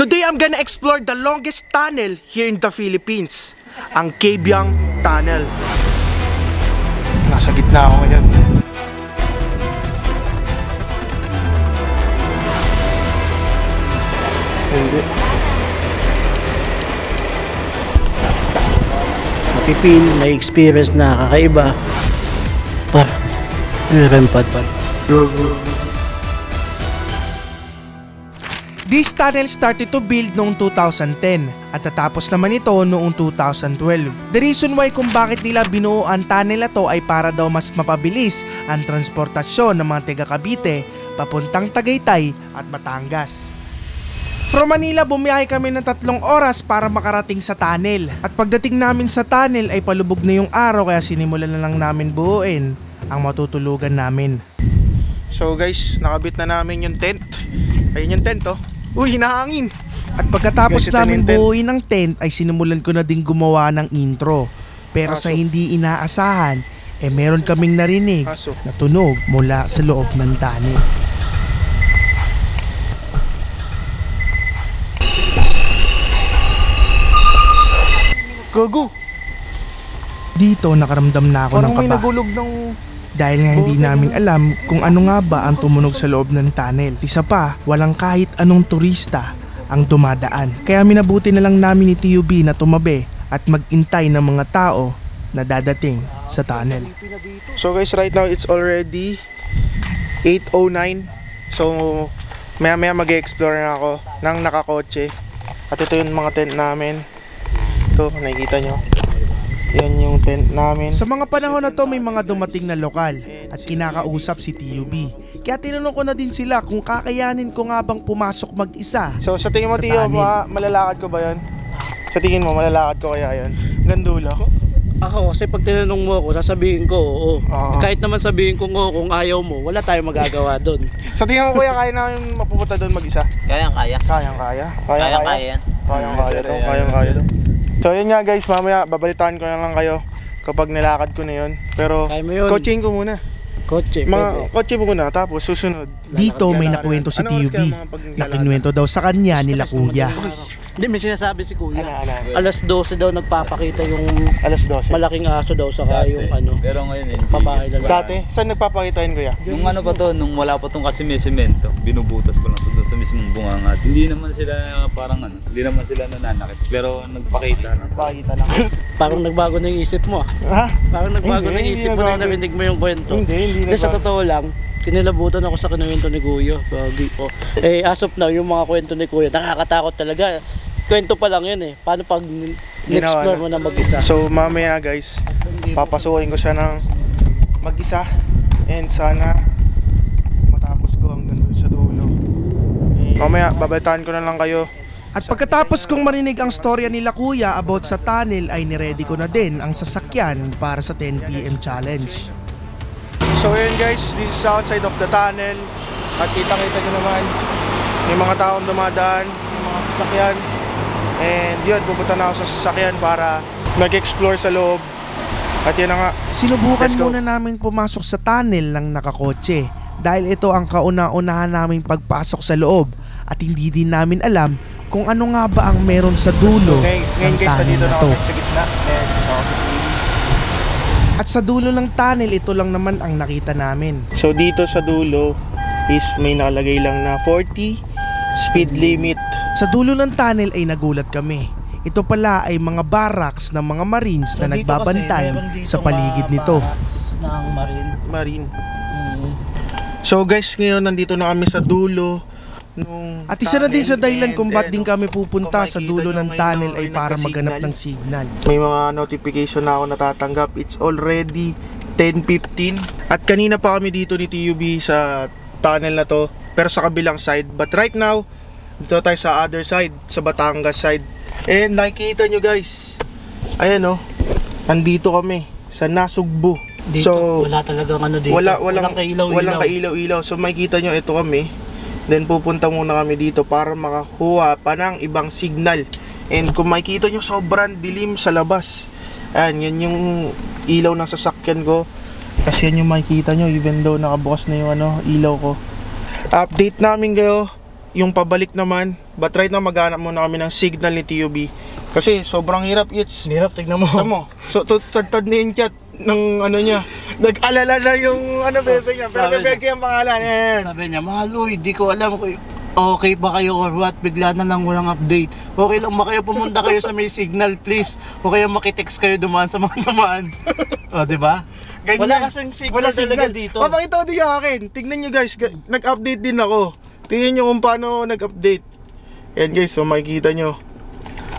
Today I'm gonna explore the longest tunnel here in the Philippines, ang Cabiang Tunnel. Nasa gitna ako ngayon. Hindi. Mapipil, may experience na kakaiba. Rempad-pad. This tunnel started to build noong 2010 at natapos naman ito noong 2012. The reason why kung bakit nila binuo ang tunnel na to ay para daw mas mapabilis ang transportasyon ng mga taga Cavite papuntang Tagaytay at Batangas. From Manila, bumiyahe kami ng 3 oras para makarating sa tunnel. At pagdating namin sa tunnel ay palubog na yung araw kaya sinimulan na lang namin buuin ang matutulugan namin. So guys, nakabit na namin yung tent. Ayun yung tent oh. Uy, hinahangin! At pagkatapos namin buuin ang tent ay sinimulan ko na din gumawa ng intro. Pero sa hindi inaasahan, meron kaming narinig na tunog mula sa loob ng tunnel. Gogo! Dito nakaramdam na ako ng kaba. Parang may nagulog ng... Dahil nga hindi namin alam kung ano nga ba ang tumunog sa loob ng tunnel. Isa pa, walang kahit anong turista ang dumadaan. Kaya minabuti na lang namin ni TUB na tumabi at magintay ng mga tao na dadating sa tunnel. So guys, right now it's already 8:09. So maya maya mag-explore na ako ng nakakotse. At ito yung mga tent namin. Ito, nakikita nyo. Yan yung tent namin. Sa mga panahon na to may mga dumating na lokal at kinakausap si TUB. Kaya tinanong ko na din sila kung kakayanin ko nga bang pumasok mag-isa. So sa tingin mo Tio, malalakad ko ba yan? Sa tingin mo malalakad ko kaya yan? Gandulo? Ako kasi pag tinanong mo ako, sasabihin ko oo. Kahit naman sabihin ko oo, kung ayaw mo, wala tayong magagawa doon. Sa tingin mo kuya, kaya na yung mapupunta doon mag-isa? Kayang-kaya. Kayang-kaya? Kayang-kaya. Kayang-kaya to, kayang-kaya to. So yun nga guys, mamaya babalitaan ko na lang kayo kapag nilakad ko na yun. Pero coaching ko muna. Coaching mo muna, tapos susunod. Dito may nakuwento si TUB. Nakinuwento daw sa kanya nila kuya. Hindi, may sinasabi si kuya. Alas 12 daw nagpapakita yung alas 12. Malaking aso daw saka yung ano. Pero ngayon babae lalaki. Dati, saan nagpapakita yun kuya? Nung ano pa to, nung wala pa tong kasi may semento, binubutas ko lang to sa mismong bungangat. Hindi naman sila parang ano, hindi naman sila nananakit. Pero nagpakita lang. Nagpakita lang. Parang nagbago na yung isip mo. Ha? Parang nagbago na yung isip mo na narinig mo yung kwento. Hindi sa totoo lang, kinilabutan ako sa kinuwento ni Kuya. As of now, yung mga kwento ni Kuya, nakakatakot talaga. Kwento pa lang yun Paano pag explore mo na mag-isa? So mamaya guys, papasukin ko siya ng mag-isa. And sana matapos ko hanggang sa dulo. Mamaya, babalitaan ko na lang kayo. At pagkatapos kong marinig ang storya nila kuya about sa tunnel ay niready ko na din ang sasakyan para sa 10 PM challenge. So yun guys, this is outside of the tunnel. At kita-kita nyo naman, may mga taong dumadaan, may mga sasakyan. And yun, pupunta na ako sa sasakyan para mag-explore sa loob. At yun na nga, sinubukan muna namin pumasok sa tunnel ng nakakotse. Dahil ito ang kauna-unahan naming pagpasok sa loob. At hindi din namin alam kung ano nga ba ang meron sa dulo ng tunnel na to. At sa dulo ng tunnel, ito lang naman ang nakita namin. So dito sa dulo is may nakalagay lang na 40 speed limit. Sa dulo ng tunnel ay nagulat kami. Ito pala ay mga barracks ng mga Marines na nagbabantay sa paligid nito. Ng Marine. So guys, ngayon nandito na kami sa dulo. At isa na din sa dahilan kung ba't din kami pupunta sa dulo ng tunnel ay para maghanap ng signal. May mga notification na ako natatanggap. It's already 10:15. At kanina pa kami dito ni TUB sa tunnel na to, pero sa kabilang side. But right now, dito tayo sa other side, sa Batangas side. And nakikita nyo guys, ayan nandito kami sa Nasugbu. Dito, so wala talagang ano dito. Walang kailaw-ilaw. So makikita nyo, ito kami. Then pupunta muna kami dito para makakuha pa ng ibang signal. And kung makikita nyo, sobrang dilim sa labas. Ayan, yan yung ilaw ng sasakyan ko. Kasi yan yung makikita nyo, even though nakabukas na yung ilaw ko. Update namin kayo yung pabalik naman. But right now maghanap muna kami ng signal ni TUB. Kasi sobrang hirap, It's. Hirap, tignan mo. Tignan mo. So, tad na yung chat ng ano niya. Nag-alala na yung ano, bebe niya. Pero bebe ko yung pangalan. Ayan. Sabi niya, Mahaloy, di ko alam kung okay ba kayo or what, bigla na lang walang update. Okay lang ba kayo pumunta kayo sa may signal, please? O kaya makitext kayo dumaan sa mga dumaan. O, diba? Ganyan. Wala kasing signal talaga dito. Papakita ko din yung akin. Tignan nyo guys, nag-update din ako. Tingnan nyo kung paano nag-update. Ayan guys, so makikita nyo.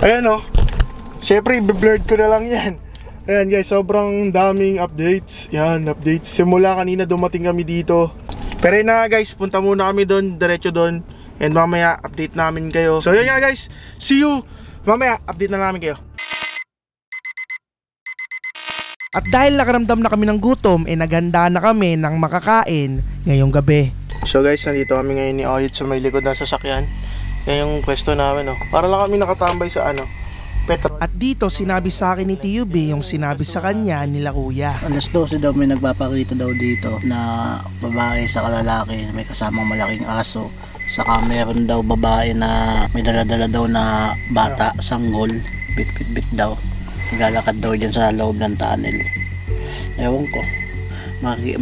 Ayan o. Siyempre, i-blurred ko na lang yan. Ayan guys, sobrang daming updates. Yan, updates. Simula kanina dumating kami dito. Pero yun na guys, punta muna kami doon, diretso doon. And mamaya, update namin kayo. So yun nga guys, see you! Mamaya, update na namin kayo. At dahil nakaramdam na kami ng gutom, naghanda na kami ng makakain ngayong gabi. So guys, nandito kami ngayon ni Oyet sa may likod ng sasakyan. Yan yung pwesto namin, para lang kami nakatambay sa petrol. At dito sinabi sa akin ni TUB yung sinabi sa kanya nila kuya. Alas 12 daw may nagpapakita daw dito na babae sa kalalaki, may kasamang malaking aso. Saka meron daw babae na may dala-dala daw na bata, sanggol, bit daw. Naglalakad daw dyan sa loob ng tunnel. Ewan ko.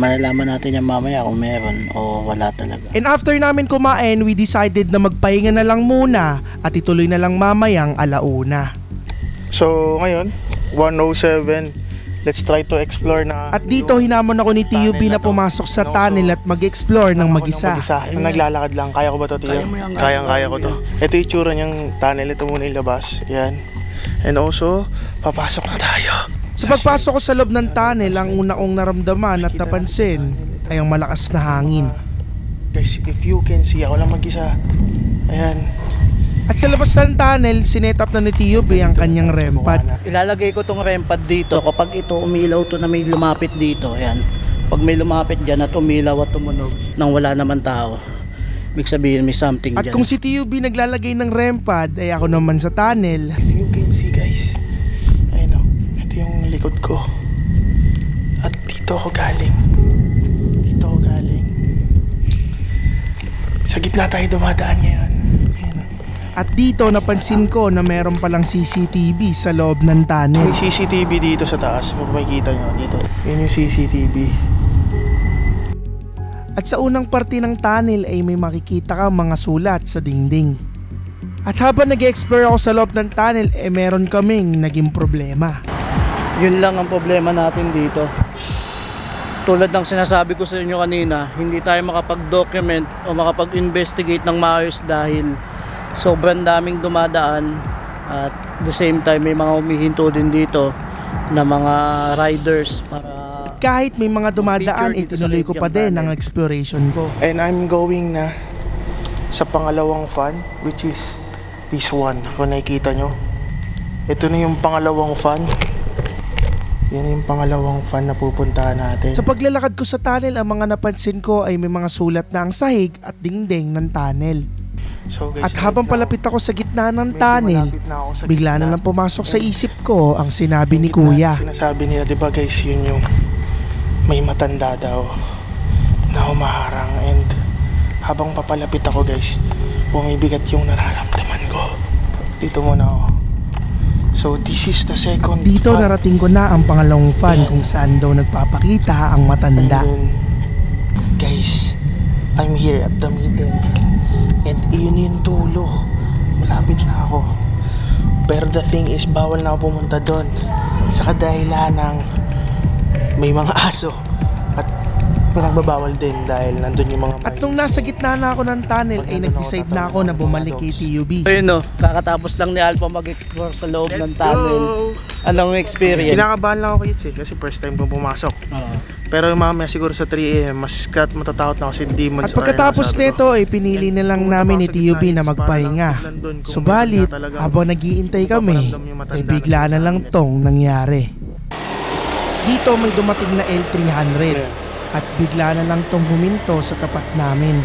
Malalaman natin yan mamaya kung meron o wala talaga. And after namin kumain, we decided na magpahinga na lang muna at ituloy na lang mamayang alauna. So ngayon, 1:07. Let's try to explore na. At dito hinamon ako ni TUB na pumasok sa tunnel at mag-explore ng mag-isa. Naglalakad lang. Kaya ko ba to, Tio? Kaya ko to. Ito yung tsura niyang tunnel. Ito muna yung labas. Yan. And also, papasok na tayo. Sa pagpasok ko sa loob ng tunnel, ang una kong naramdaman at napansin ay ang malakas na hangin. Guys, if you can see, ako lang mag-isa. Ayan. At sa labas ng tunnel, sinetap na ni TUB ang kanyang REM pad. Ilalagay ko tong REM pad dito. Kapag ito umilaw to na may lumapit dito, ayan. Pag may lumapit dyan at umilaw at tumunog nang wala naman tao, ibig sabihin may something at dyan. At kung si TUB naglalagay ng REM pad, ay ako naman sa tunnel. If you can see guys, ayun o, ito yung likod ko. At dito ako galing. Sa gitna tayo dumadaan ngayon. At dito napansin ko na meron palang CCTV sa loob ng tunnel. May CCTV dito sa taas, makikita nyo dito. Yan yung CCTV. At sa unang parte ng tunnel ay may makikita kang mga sulat sa dingding. At habang nag-explore ako sa loob ng tunnel, meron kaming naging problema. Yun lang ang problema natin dito. Tulad ng sinasabi ko sa inyo kanina, hindi tayo makapag-document o makapag-investigate ng maayos dahil sobrang daming dumadaan at the same time may mga humihinto din dito na mga riders para kahit may mga dumadaan, itinuloy ko pa din ang exploration ko. And I'm going na sa pangalawang fan, which is this one. Kung nakikita nyo, ito na yung pangalawang fan. Yan yung pangalawang fan na pupuntahan natin. Sa paglalakad ko sa tunnel, ang mga napansin ko ay may mga sulat na ang sahig at dingding ng tunnel. So guys, at habang palapit ako sa gitna ng tunnel, bigla na lang pumasok sa isip ko ang sinabi ni Kuya. Sinasabi nila, diba guys, yun yung may matanda daw na humaharang. And habang papalapit ako guys, bumibigat yung nararamdaman ko. Dito muna ako. So this is the second dito fan. Narating ko na ang pangalawang fan kung saan daw nagpapakita ang matanda. Then, guys, I'm here at the middle. And iyon yung dulo. Malapit na ako. Pero the thing is, bawal na ako pumunta doon. Sa kadahilan ng may mga aso. At pinagbabawal din dahil nandun yung mga... At nung nasa gitna na ako ng tunnel, ay nag-decide na ako na bumalik kay TUB. Ayun no, kakatapos lang ni Alpha mag-explore sa loob ng tunnel. Anong experience? Kinakabahan lang ako kasi first time kong pumasok. Pero mamaya siguro sa 3 AM, mas matatakot na ako kasi demons. At pagkatapos nito ay pinili na lang namin ni TUB na magpahinga. Subalit, habang nag-iintay kami, ay bigla na lang tong nangyari. Dito may dumating na L300 at bigla na lang tong huminto sa tapat namin.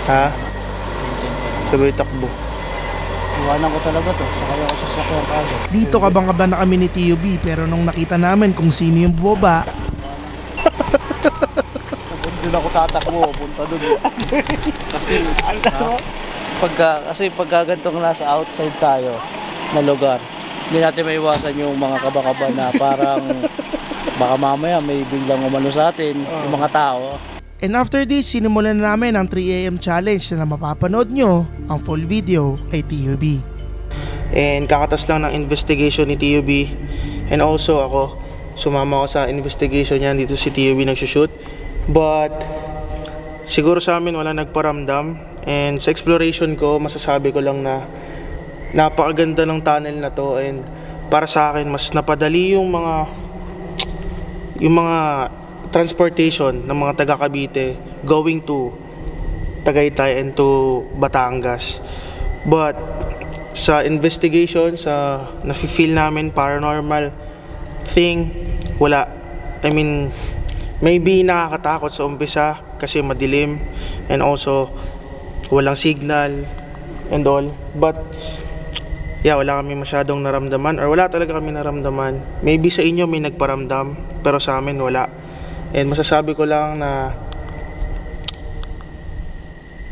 Ha? Sabay takbo. Iwanan ko talaga to, sakay ako sa sakyan kagad. Dito kabang-kaba na kami ni TUB pero nung nakita namin kung sino yung bumaba, doon ako tatakbo, punta doon. Kasi pagka gantong nasa outside tayo na lugar, hindi natin maiwasan yung mga kaba-kaba na parang baka mamaya may biglang umano sa atin, yung mga tao. And after this, sinimulan na namin ang 3 AM challenge na mapapanood nyo ang full video kay TUB. And kakatas lang ng investigation ni TUB. And also ako, sumama ako sa investigation niya, dito si TUB nagsushoot. But siguro sa amin wala nagparamdam. And sa exploration ko, masasabi ko lang na napakaganda ng tunnel na to. And para sa akin, mas napadali yung mga transportation ng mga taga Cavite going to Tagaytay and to Batangas. But sa investigation, sa nafe-feel namin paranormal thing, wala. I mean, maybe nakakatakot sa umpisa kasi madilim and also walang signal and all. But yeah, wala kami masyadong naramdaman or wala talaga kami naramdaman. Maybe sa inyo may nagparamdam pero sa amin wala. And masasabi ko lang na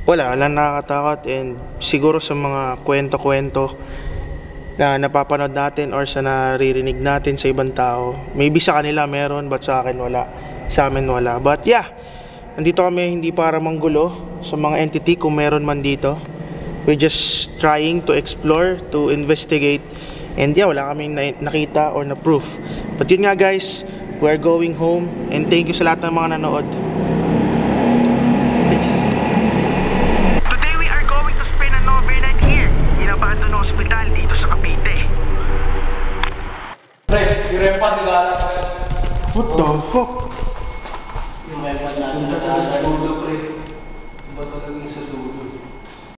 wala nakakatakot. And siguro sa mga kwento-kwento na napapanood natin or sa naririnig natin sa ibang tao, maybe sa kanila meron but sa akin wala, sa amin wala. But yeah, nandito kami hindi para manggulo sa mga entity kung meron man dito. We're just trying to explore, to investigate. And yeah, wala kaming nakita or na proof. But yun nga guys, we're going home. And thank you sa lahat ng mga nanood. Peace. Today we are going to spend an overnight here in Abandon Hospital dito sa Cavite. Pre, yung rempan, nag-aalala ka. What the fuck? Yung may natin